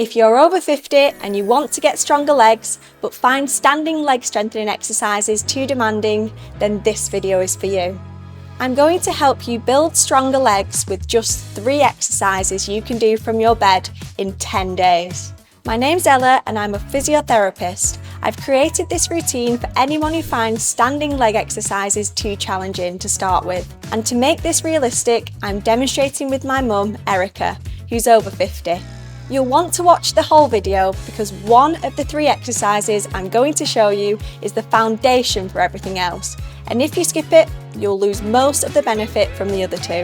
If you're over 50 and you want to get stronger legs, but find standing leg strengthening exercises too demanding, then this video is for you. I'm going to help you build stronger legs with just 3 exercises you can do from your bed in 10 days. My name's Ella and I'm a physiotherapist. I've created this routine for anyone who finds standing leg exercises too challenging to start with. And to make this realistic, I'm demonstrating with my mum, Erica, who's over 50. You'll want to watch the whole video because one of the 3 exercises I'm going to show you is the foundation for everything else. And if you skip it, you'll lose most of the benefit from the other 2.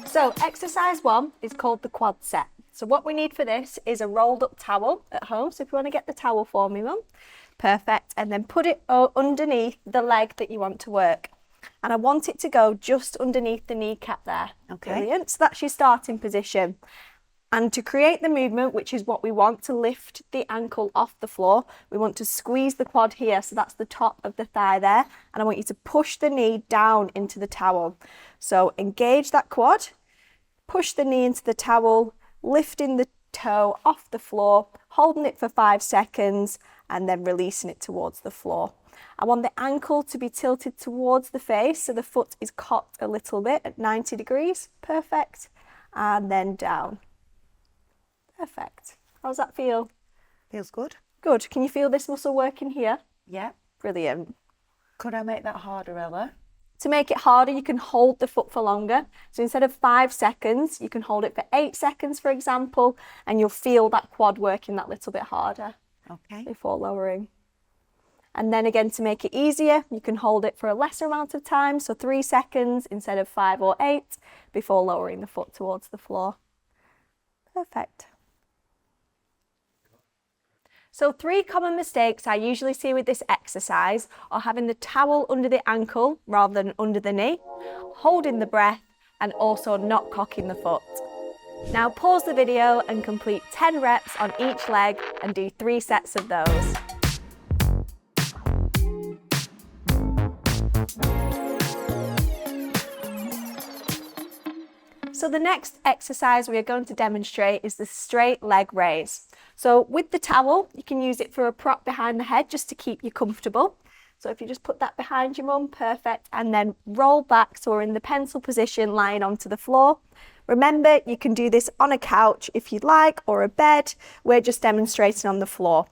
So exercise 1 is called the quadriceps. So what we need for this is a rolled up towel at home. So if you want to get the towel for me, Mum. Perfect. And then put it underneath the leg that you want to work. And I want it to go just underneath the kneecap there. Okay. Brilliant. So that's your starting position. And to create the movement, which is what we want to lift the ankle off the floor, we want to squeeze the quad here. So that's the top of the thigh there. And I want you to push the knee down into the towel. So engage that quad, push the knee into the towel, lifting the toe off the floor, holding it for 5 seconds, and then releasing it towards the floor. I want the ankle to be tilted towards the face, so the foot is cocked a little bit at 90 degrees. Perfect. And then down. Perfect. How does that feel? Feels good. Good. Can you feel this muscle working here? Yeah. Brilliant. Could I make that harder, Ella? To make it harder, you can hold the foot for longer. So instead of 5 seconds, you can hold it for 8 seconds, for example, and you'll feel that quad working that little bit harder. Okay. Before lowering. And then again, to make it easier, you can hold it for a lesser amount of time, so 3 seconds instead of 5 or 8, before lowering the foot towards the floor. Perfect. So 3 common mistakes I usually see with this exercise are having the towel under the ankle rather than under the knee, holding the breath, and also not cocking the foot. Now pause the video and complete 10 reps on each leg and do 3 sets of those. So the next exercise we are going to demonstrate is the straight leg raise. So with the towel, you can use it for a prop behind the head just to keep you comfortable. So if you just put that behind you, Mum, perfect, and then roll back so we're in the pencil position lying onto the floor. Remember, you can do this on a couch if you'd like, or a bed. We're just demonstrating on the floor.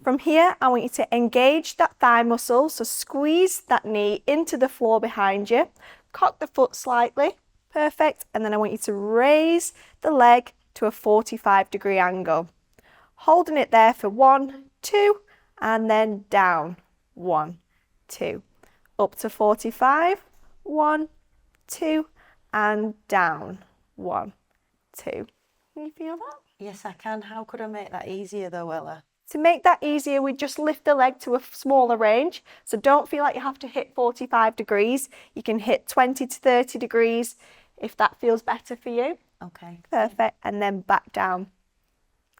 From here, I want you to engage that thigh muscle, so squeeze that knee into the floor behind you, cock the foot slightly. Perfect. And then I want you to raise the leg to a 45-degree angle. Holding it there for 1, 2, and then down. 1, 2. Up to 45. 1, 2, and down. 1, 2. Can you feel that? Yes, I can. How could I make that easier though, Ella? To make that easier, we just lift the leg to a smaller range. So don't feel like you have to hit 45 degrees. You can hit 20 to 30 degrees if that feels better for you. Okay. Perfect. And then back down.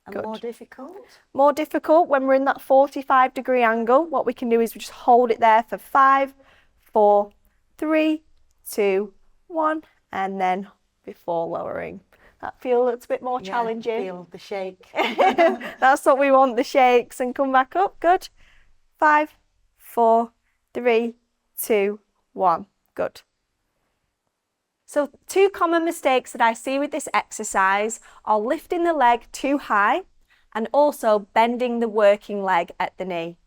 And Good. more difficult? More difficult when we're in that 45-degree angle. What we can do is we just hold it there for 5, 4, 3, 2, 1, and then before lowering. That feel a little bit more challenging. Feel the shake. That's what we want, the shakes, and come back up. Good. 5, 4, 3, 2, 1. Good. So 2 common mistakes that I see with this exercise are lifting the leg too high and also bending the working leg at the knee.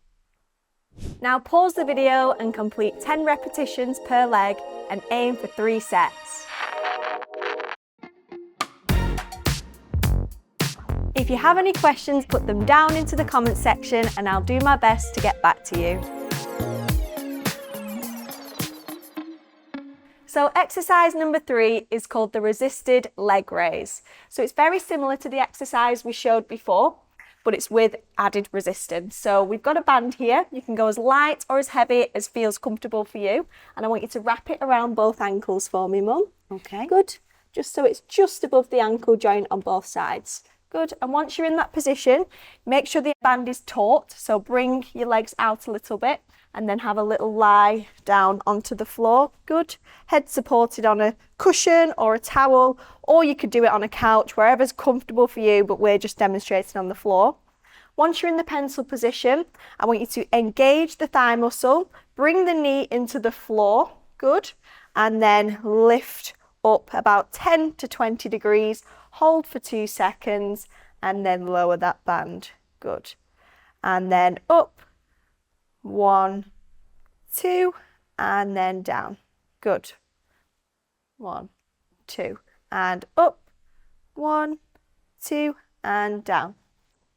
Now pause the video and complete 10 repetitions per leg and aim for 3 sets. If you have any questions, put them down into the comment section and I'll do my best to get back to you. So exercise number 3 is called the resisted leg raise. So it's very similar to the exercise we showed before, but it's with added resistance. So we've got a band here. You can go as light or as heavy as feels comfortable for you. And I want you to wrap it around both ankles for me, Mum. Okay. Good. Just so it's just above the ankle joint on both sides. Good. And once you're in that position, make sure the band is taut. So bring your legs out a little bit and then have a little lie down onto the floor. Good. Head supported on a cushion or a towel, or you could do it on a couch, wherever's comfortable for you, but we're just demonstrating on the floor. Once you're in the pencil position, I want you to engage the thigh muscle, bring the knee into the floor. Good. And then lift up about 10 to 20 degrees, hold for 2 seconds, and then lower that band. Good. And then up, 1, 2, and then down. Good. 1, 2, and up, 1, 2, and down.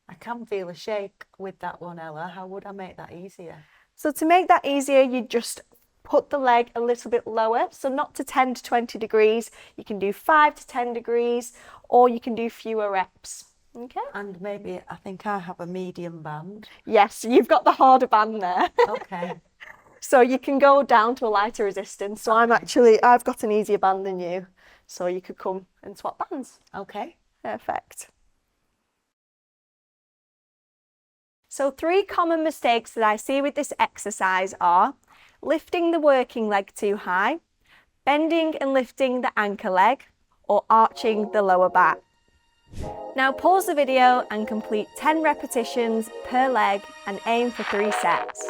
I can feel a shake with that one, Ella. How would I make that easier? So to make that easier, you just put the leg a little bit lower, so not to 10 to 20 degrees. You can do 5 to 10 degrees, or you can do fewer reps. Okay. And maybe I think I have a medium band. Yes, you've got the harder band there. Okay. So you can go down to a lighter resistance. So I've got an easier band than you. So you could come and swap bands. Okay. Perfect. So 3 common mistakes that I see with this exercise are lifting the working leg too high, bending and lifting the anchor leg, or arching the lower back. Now pause the video and complete 10 repetitions per leg and aim for 3 sets.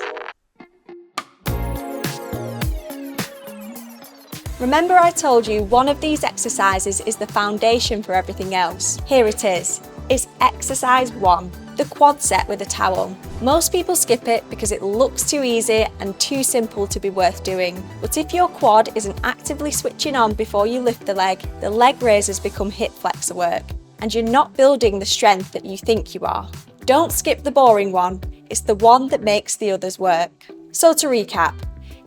Remember I told you one of these exercises is the foundation for everything else. Here it is. It's exercise 1, the quad set with a towel. Most people skip it because it looks too easy and too simple to be worth doing. But if your quad isn't actively switching on before you lift the leg raises become hip flexor work, and you're not building the strength that you think you are. Don't skip the boring one. It's the one that makes the others work. So to recap,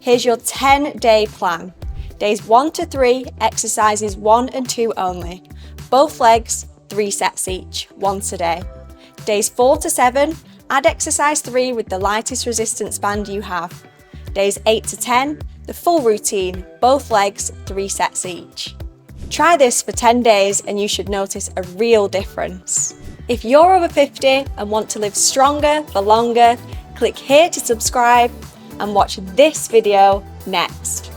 here's your 10-day plan. Days 1 to 3, exercises 1 and 2 only. Both legs, 3 sets each, once a day. Days 4 to 7, add exercise 3 with the lightest resistance band you have. Days 8 to 10, the full routine, both legs, 3 sets each. Try this for 10 days and you should notice a real difference. If you're over 50 and want to live stronger for longer, click here to subscribe and watch this video next.